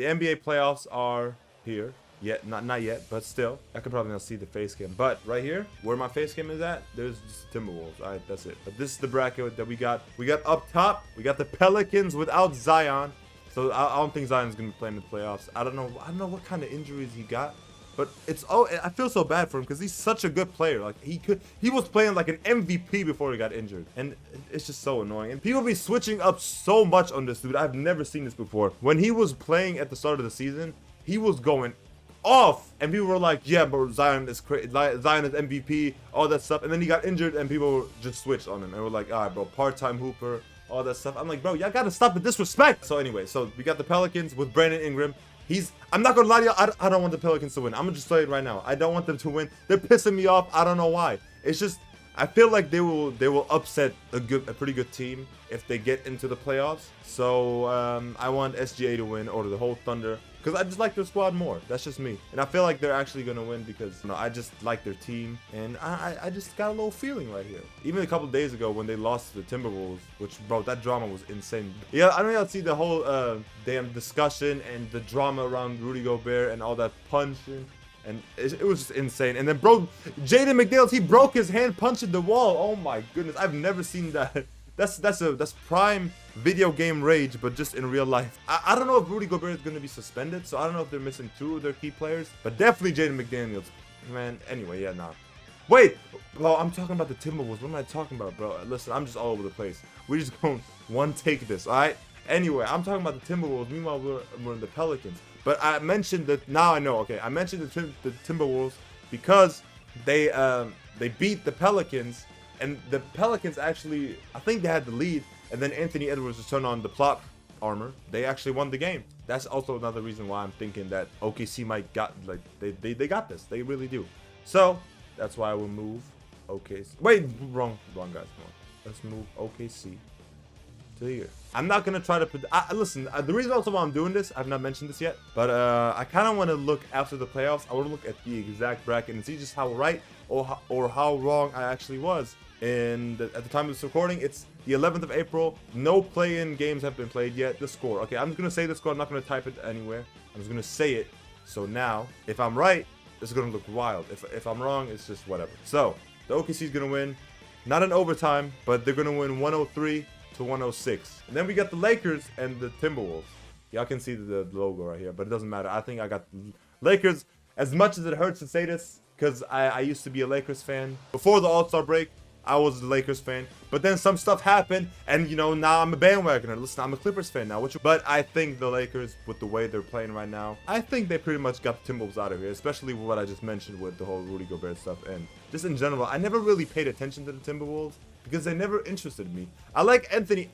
The NBA playoffs are here. Yet, not yet, but still. I could probably not see the face cam. But right here, where my face cam is at, there's just Timberwolves. All right, that's it. But this is the bracket that we got. We got up top, we got the Pelicans without Zion. So I don't think Zion's gonna be playing in the playoffs. I don't know what kind of injuries he got. But I feel so bad for him because he's such a good player. Like he was playing like an MVP before he got injured, and it's just so annoying. And people be switching up so much on this dude. I've never seen this before. When he was playing at the start of the season, he was going off, and people were like, "Yeah, but Zion is Zion is MVP, all that stuff." And then he got injured, and people just switched on him and were like, "All right, bro, part-time hooper, all that stuff." I'm like, bro, y'all gotta stop the disrespect. So anyway, so we got the Pelicans with Brandon Ingram. I'm not gonna lie to you, I don't want the Pelicans to win. I'm gonna just tell you right now. I don't want them to win. They're pissing me off. I don't know why. It's just, I feel like they will upset a pretty good team if they get into the playoffs. So I want SGA to win, or the whole Thunder, because I just like their squad more. That's just me. And I feel like they're actually gonna win because I just like their team, and I just got a little feeling right here. Even a couple of days ago when they lost to the Timberwolves, which, bro, that drama was insane. Yeah, I don't know, y'all see the whole damn discussion and the drama around Rudy Gobert and all that punching. And it was just insane. And then, bro, Jaden McDaniels, he broke his hand punching the wall. Oh my goodness, I've never seen that. That's prime video game rage, but just in real life. I don't know if Rudy Gobert is going to be suspended, so I don't know if they're missing 2 of their key players, but definitely Jaden McDaniels. Man, anyway, yeah, nah. Wait, bro, I'm talking about the Timberwolves. What am I talking about, bro? Listen, I'm just all over the place. We're just going one take this, all right? Anyway, I'm talking about the Timberwolves. Meanwhile, we're in the Pelicans. But I mentioned that, now I know, okay. I mentioned the Timberwolves because they beat the Pelicans, and the Pelicans actually, I think they had the lead, and then Anthony Edwards just turned on the plot armor. They actually won the game. That's also another reason why I'm thinking that OKC might they got this. They really do. So that's why I will move OKC. Wait, wrong guys. Come on. Let's move OKC to here. I'm not gonna try to listen. The reason also why I'm doing this, I've not mentioned this yet, but I kind of want to look after the playoffs. I want to look at the exact bracket and see just how right or how wrong I actually was. And at the time of this recording, it's the 11th of April. No play-in games have been played yet. The score. Okay, I'm just gonna say the score. I'm not gonna type it anywhere. I'm just gonna say it. So now, if I'm right, this is gonna look wild. If I'm wrong, it's just whatever. So the OKC is gonna win, not in overtime, but they're gonna win 103 to 106. And then we got the Lakers and the Timberwolves. Y'all can see the logo right here, but it doesn't matter. I think I got Lakers. As much as it hurts to say this, because I used to be a Lakers fan before the All-Star break. I was a Lakers fan, but then some stuff happened, and now I'm a bandwagoner. Listen, I'm a Clippers fan now. But I think the Lakers, with the way they're playing right now, I think they pretty much got the Timberwolves out of here, especially with what I just mentioned with the whole Rudy Gobert stuff, and just in general. I never really paid attention to the Timberwolves because they never interested me. I like Anthony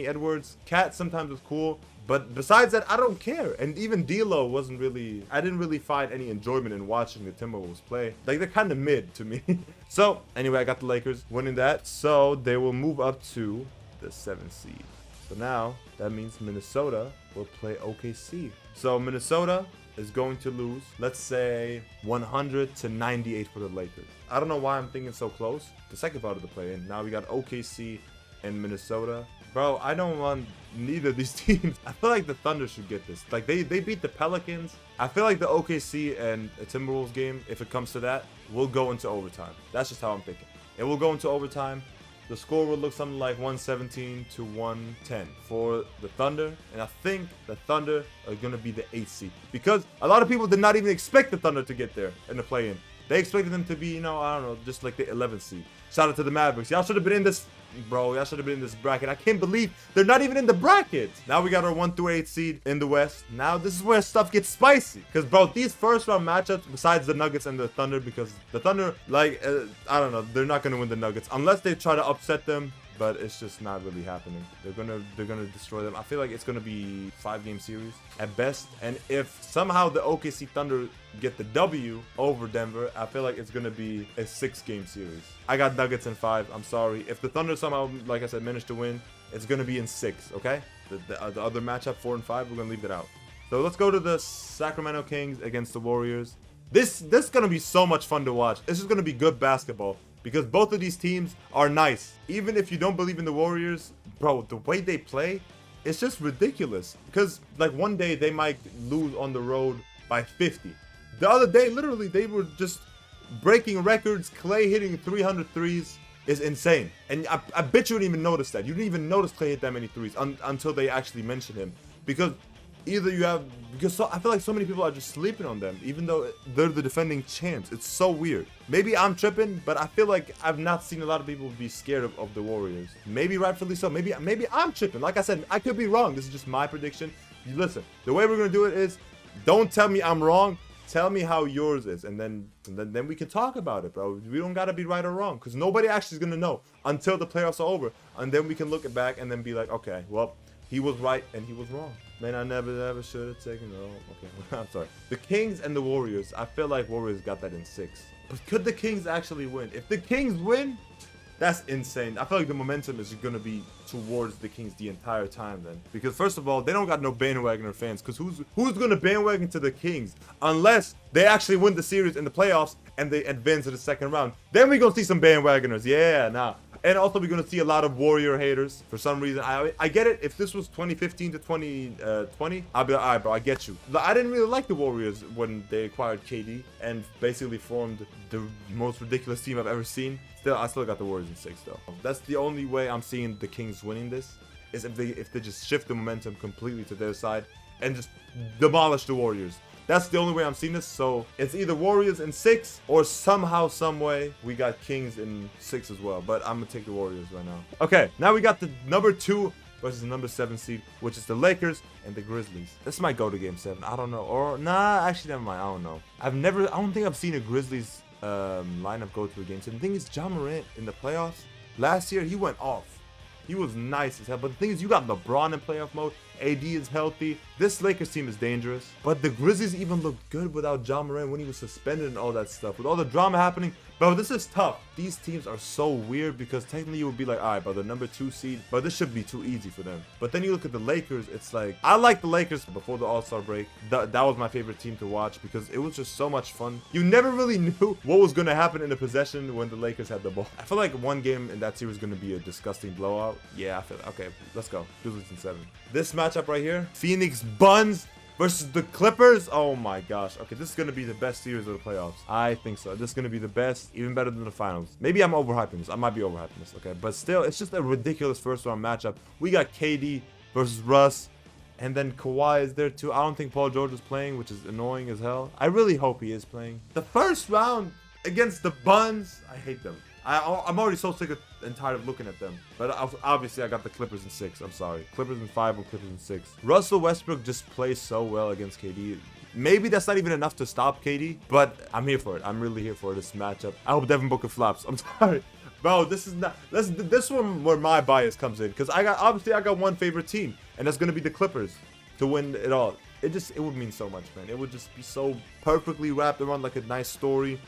Edwards. Cat sometimes was cool. But besides that, I don't care. And even D'Lo wasn't really, I didn't really find any enjoyment in watching the Timberwolves play. Like, they're kind of mid to me. So, anyway, I got the Lakers winning that. So, they will move up to the 7th seed. So now, that means Minnesota will play OKC. So, Minnesota is going to lose, let's say, 100 to 98 for the Lakers. I don't know why I'm thinking so close. The second part of the play-in. Now we got OKC and Minnesota. Bro, I don't want neither of these teams. I feel like the Thunder should get this. Like, they beat the Pelicans. I feel like the OKC and the Timberwolves game, if it comes to that, will go into overtime. That's just how I'm thinking. It will go into overtime. The score will look something like 117 to 110 for the Thunder. And I think the Thunder are going to be the 8th seed. Because a lot of people did not even expect the Thunder to get there in the play-in. They expected them to be, I don't know, just like the 11th seed. Shout out to the Mavericks. Y'all should have been in this, bro. Y'all should have been in this bracket. I can't believe they're not even in the bracket. Now we got our 1 through 8 seed in the West. Now this is where stuff gets spicy. Because, bro, these first round matchups, besides the Nuggets and the Thunder, because the Thunder, like, I don't know, they're not going to win the Nuggets unless they try to upset them. But it's just not really happening. They're gonna destroy them. I feel like it's gonna be 5-game series at best. And if somehow the OKC Thunder get the W over Denver, I feel like it's gonna be a 6-game series. I got Nuggets in 5. I'm sorry. If the Thunder somehow, like I said, manage to win, it's gonna be in 6. Okay. The other matchup 4 and 5, we're gonna leave it out. So let's go to the Sacramento Kings against the Warriors. This is gonna be so much fun to watch. This is gonna be good basketball. Because both of these teams are nice. Even if you don't believe in the Warriors, bro, the way they play, it's just ridiculous. Because like one day they might lose on the road by 50. The other day, literally, they were just breaking records. Clay hitting 300 threes is insane. And I bet you didn't even notice that. You didn't even notice Clay hit that many threes until they actually mentioned him. Because either you have, I feel like so many people are just sleeping on them, even though they're the defending champs. It's so weird. Maybe I'm tripping, but I feel like I've not seen a lot of people be scared of the Warriors. Maybe rightfully so. Maybe I'm tripping. Like I said, I could be wrong. This is just my prediction. You listen, the way we're gonna do it is, don't tell me I'm wrong. Tell me how yours is, and then we can talk about it, bro. We don't gotta be right or wrong, because nobody actually is gonna know until the playoffs are over, and then we can look back and then be like, okay, well, he was right and he was wrong. Man, I never should have taken it all. Okay, I'm sorry. The Kings and the Warriors. I feel like Warriors got that in 6. But could the Kings actually win? If the Kings win, that's insane. I feel like the momentum is going to be towards the Kings the entire time then. Because first of all, they don't got no bandwagoner fans. Because who's going to bandwagon to the Kings? Unless they actually win the series in the playoffs and they advance to the second round. Then we're going to see some bandwagoners. Yeah, nah. And also, we're going to see a lot of Warrior haters. For some reason, I get it. If this was 2015 to 2020, I'd be like, all right, bro, I get you. I didn't really like the Warriors when they acquired KD and basically formed the most ridiculous team I've ever seen. I still got the Warriors in 6, though. That's the only way I'm seeing the Kings winning this, is if they just shift the momentum completely to their side and just demolish the Warriors. That's the only way I'm seeing this. So it's either Warriors in 6 or somehow, some way we got Kings in 6 as well. But I'm gonna take the Warriors right now. Okay, now we got the number 2 versus the number 7 seed, which is the Lakers and the Grizzlies. This might go to game 7. I don't know. Or nah, actually never mind. I don't know. I don't think I've seen a Grizzlies lineup go to a game 7. The thing is, Ja Morant in the playoffs last year, he went off. He was nice as hell. But the thing is, you got LeBron in playoff mode. AD is healthy. This Lakers team is dangerous. But the Grizzlies even looked good without Ja Morant when he was suspended and all that stuff. With all the drama happening. Bro, this is tough. These teams are so weird because technically you would be like, all right, bro, the number 2 seed. But this should be too easy for them. But then you look at the Lakers. It's like, I like the Lakers before the All-Star break. That was my favorite team to watch because it was just so much fun. You never really knew what was going to happen in the possession when the Lakers had the ball. I feel like one game in that series is going to be a disgusting blowout. Yeah, I feel okay, let's go. Grizzlies in 7. This matchup right here, Phoenix Buns versus the Clippers. Oh my gosh. Okay, this is going to be the best series of the playoffs. I think so. This is going to be the best, even better than the finals. Maybe I'm overhyping this. I might be overhyping this, okay? But still, it's just a ridiculous first round matchup. We got KD versus Russ, and then Kawhi is there too. I don't think Paul George is playing, which is annoying as hell. I really hope he is playing. The first round against the Buns, I hate them. I'm already so sick and tired of looking at them. But obviously, I got the Clippers in 6. I'm sorry. Clippers in 5 or Clippers in 6. Russell Westbrook just plays so well against KD. Maybe that's not even enough to stop KD, but I'm here for it. I'm really here for this matchup. I hope Devin Booker flops. I'm sorry. Bro, this is not. This one where my bias comes in. Because I got one favorite team. And that's going to be the Clippers to win it all. It would mean so much, man. It would just be so perfectly wrapped around like a nice story.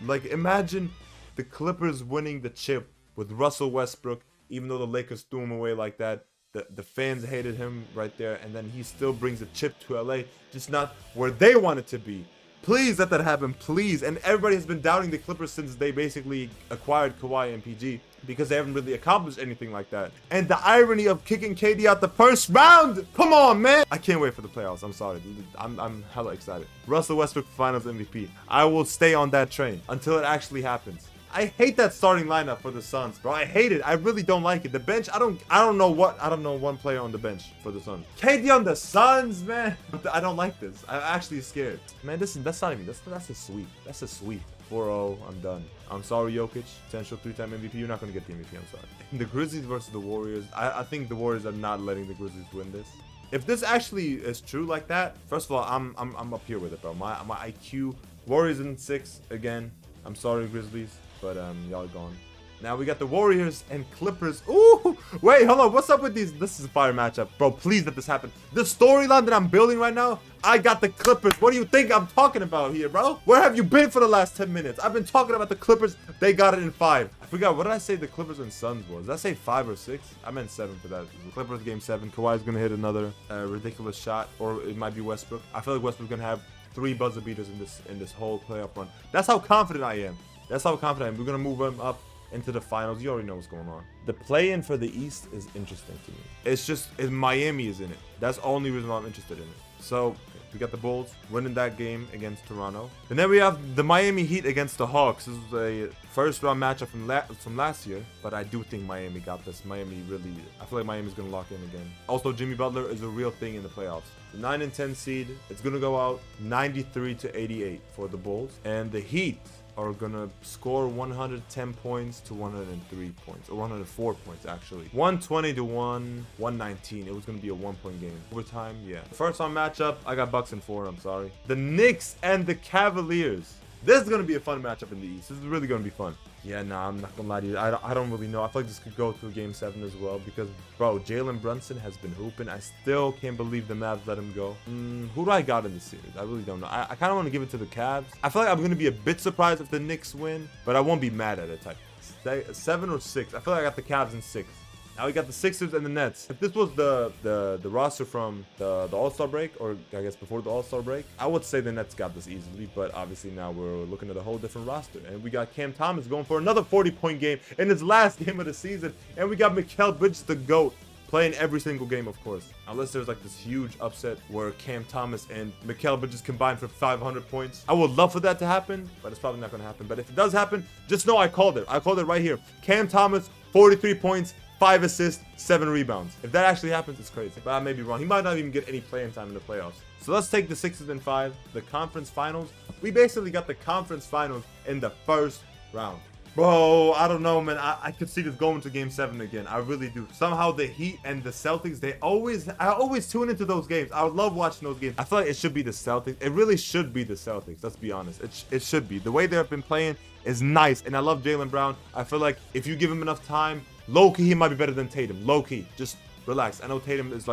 Like, imagine the Clippers winning the chip with Russell Westbrook, even though the Lakers threw him away like that. The fans hated him right there, and then he still brings the chip to LA, just not where they want it to be. Please let that happen, please. And everybody has been doubting the Clippers since they basically acquired Kawhi and PG because they haven't really accomplished anything like that. And the irony of kicking KD out the first round. Come on, man. I can't wait for the playoffs. I'm sorry. I'm hella excited. Russell Westbrook Finals MVP. I will stay on that train until it actually happens. I hate that starting lineup for the Suns, bro. I hate it. I really don't like it. The bench, I don't know one player on the bench for the Suns. KD on the Suns, man. I don't like this. I'm actually scared. Man, that's a sweep. That's a sweep. 4-0, I'm done. I'm sorry, Jokic. Potential 3-time MVP. You're not going to get the MVP, I'm sorry. The Grizzlies versus the Warriors. I think the Warriors are not letting the Grizzlies win this. If this actually is true like that, first of all, I'm up here with it, bro. My IQ. Warriors in 6 again. I'm sorry, Grizzlies. But y'all gone. Now we got the Warriors and Clippers. Ooh, wait, hold on. What's up with these? This is a fire matchup. Bro, please let this happen. The storyline that I'm building right now, I got the Clippers. What do you think I'm talking about here, bro? Where have you been for the last 10 minutes? I've been talking about the Clippers. They got it in 5. I forgot. What did I say the Clippers and Suns was? Did I say 5 or 6? I meant 7 for that. The Clippers game 7. Kawhi's going to hit another ridiculous shot. Or it might be Westbrook. I feel like Westbrook's going to have 3 buzzer beaters in this whole playoff run. That's how confident I am. That's how confident I am. We're going to move him up into the finals, you already know what's going on. The play-in for the East is interesting to me. It's just Miami is in it. That's the only reason why I'm interested in it. So we got the Bulls winning that game against Toronto. And then we have the Miami Heat against the Hawks. This was a first round matchup from last year. But I do think Miami got this. I feel like Miami's going to lock in again. Also, Jimmy Butler is a real thing in the playoffs. The 9 and 10 seed, it's going to go out 93-88 for the Bulls. And the Heat are gonna score 110 points to 103 points, or 104 points actually. 120 to 119. It was gonna be a 1-point game. Overtime, yeah. First round matchup, I got Bucks in 4. I'm sorry. The Knicks and the Cavaliers. This is gonna be a fun matchup in the East. This is really gonna be fun. Yeah, nah, I'm not gonna lie to you. I don't really know. I feel like this could go to a game 7 as well because, bro, Jalen Brunson has been hooping. I still can't believe the Mavs let him go. Who do I got in this series? I really don't know. I kind of want to give it to the Cavs. I feel like I'm gonna be a bit surprised if the Knicks win, but I won't be mad at it. 7 or 6. I feel like I got the Cavs in 6. Now we got the Sixers and the Nets. If this was the roster from the All-Star break, or I guess before the All-Star break, I would say the Nets got this easily. But obviously now we're looking at a whole different roster. And we got Cam Thomas going for another 40-point game in his last game of the season. And we got Mikal Bridges, the GOAT, playing every single game, of course. Unless there's like this huge upset where Cam Thomas and Mikal Bridges combined for 500 points. I would love for that to happen, but it's probably not going to happen. But if it does happen, just know I called it. I called it right here. Cam Thomas, 43 points. 5 assists, 7 rebounds. If that actually happens, it's crazy. But I may be wrong. He might not even get any playing time in the playoffs. So let's take the Sixers and 5, the conference finals. We basically got the conference finals in the first round. Bro, I don't know, man. I could see this going to game 7 again. I really do. Somehow the Heat and the Celtics, I always tune into those games. I would love watching those games. I feel like it should be the Celtics. It really should be the Celtics. Let's be honest. It should be. The way they've been playing is nice. And I love Jaylen Brown. I feel like if you give him enough time, low-key, he might be better than Tatum. Low-key. Just relax. I know Tatum is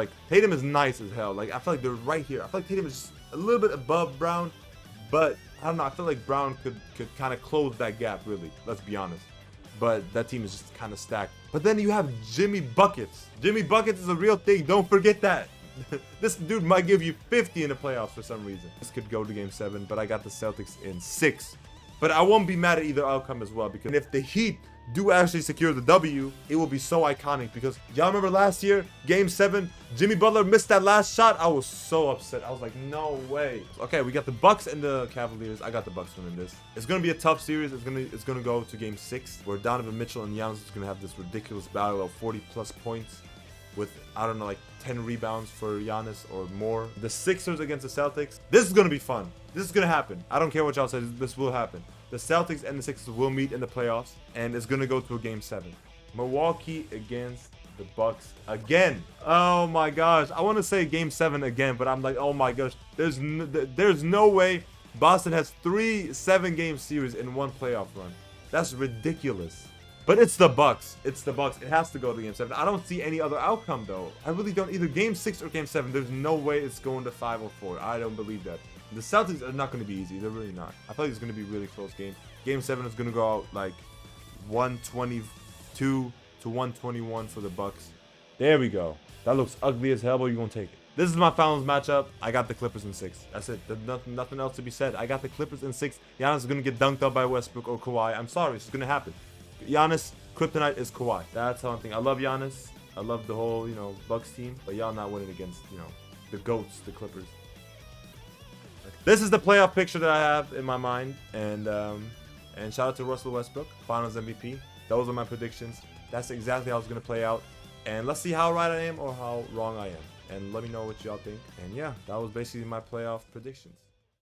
nice as hell. Like, I feel like they're right here. I feel like Tatum is just a little bit above Brown. But, I don't know. I feel like Brown could kind of close that gap, really. Let's be honest. But that team is just kind of stacked. But then you have Jimmy Buckets. Jimmy Buckets is a real thing. Don't forget that. This dude might give you 50 in the playoffs for some reason. This could go to game 7, but I got the Celtics in 6. But I won't be mad at either outcome as well, because if the Heat do actually secure the W, it will be so iconic. Because y'all remember last year, game 7, Jimmy Butler missed that last shot. I was so upset. I was like, no way. Okay, we got the Bucks and the Cavaliers. I got the Bucks winning this. It's gonna be a tough series. It's gonna go to game 6, where Donovan Mitchell and Giannis is gonna have this ridiculous battle of 40+ points with, I don't know, like 10 rebounds for Giannis or more. The Sixers against the Celtics. This is gonna be fun. This is gonna happen. I don't care what y'all say. This will happen. The Celtics and the Sixers will meet in the playoffs, and it's gonna go to a game 7. Milwaukee against the Bucks again. Oh my gosh, I want to say game 7 again, but I'm like, oh my gosh, there's no way Boston has 3 7-game series in one playoff run. That's ridiculous. But it's the Bucks. It's the Bucks. It has to go to game 7. I don't see any other outcome though. I really don't. Either game 6 or game 7. There's no way it's going to 5 or 4. I don't believe that. The Celtics are not going to be easy. They're really not. I feel like it's going to be a really close game. Game 7 is going to go out like 122 to 121 for the Bucks. There we go. That looks ugly as hell, but you're going to take it. This is my finals matchup. I got the Clippers in 6. That's it. There's nothing else to be said. I got the Clippers in 6. Giannis is going to get dunked up by Westbrook or Kawhi. I'm sorry. It's going to happen. Giannis, kryptonite is Kawhi. That's how I'm thinking. I love Giannis. I love the whole, Bucks team. But y'all not winning against, the GOATs, the Clippers. This is the playoff picture that I have in my mind. And shout out to Russell Westbrook, Finals MVP. Those are my predictions. That's exactly how it's going to play out. And let's see how right I am or how wrong I am. And let me know what y'all think. And yeah, that was basically my playoff predictions.